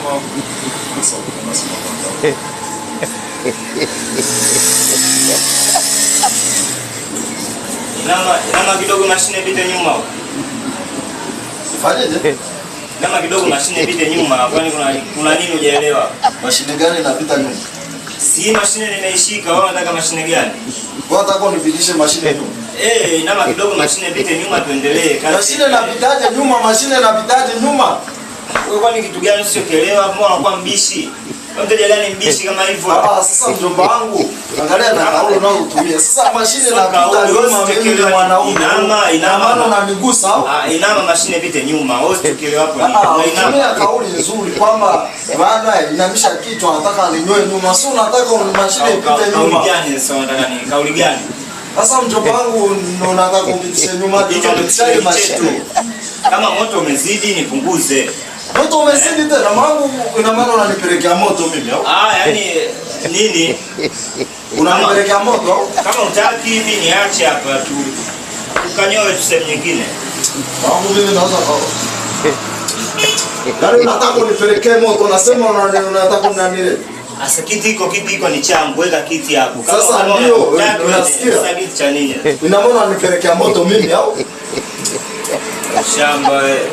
Nama kidogo mashine pite nyuma. Fanyeje? Nama kidogo mashine pite nyuma. Kwani kuna nini hujaelewa? Mashine gani inapita nyuma? Si mashine nimeishika, wewe unataka mashine gani? Kwa nataka unipitishe mashine nyuma. Nama kidogo mashine pite nyuma tuendelee. Mashine inapitaje nyuma? Mashine inapitaje nyuma? Wewe kwani kitu gani usichokielewa? Mbona unakuwa mbishi? Mteja gani mbishi kama hivyo? Sasa mjomba wangu, angalia na kauli unayotumia. Sasa mashine inapita nyuma, mimi mwanaume. Inama unanigusa au? Inama mashine pite nyuma. Wewe usichokielewa hapo ni. Unatumia kauli nzuri kwamba baada inamisha kitu anataka alinyoe nyuma. Sio unataka mashine ipite nyuma. Kauli gani sasa unataka nini? Kauli gani? Sasa mjomba wangu unataka kupitisha nyuma hicho mashine. Kama moto umezidi nipunguze. Moto umezidi tena mangu, ina maana unanipelekea moto mimi au? Yani nini? Unanipelekea moto au? Kama utaki mimi niache hapa tu. Ukanyoe tu sehemu nyingine. Wangu mimi naweza kwa. Gari unataka unipelekee moto, unasema unataka kunanile. Asa kiti iko ni changu, weka kiti hapo. Sasa ndio unasikia. Sasa kiti cha nini? Ina maana unanipelekea moto mimi au? Shamba wewe.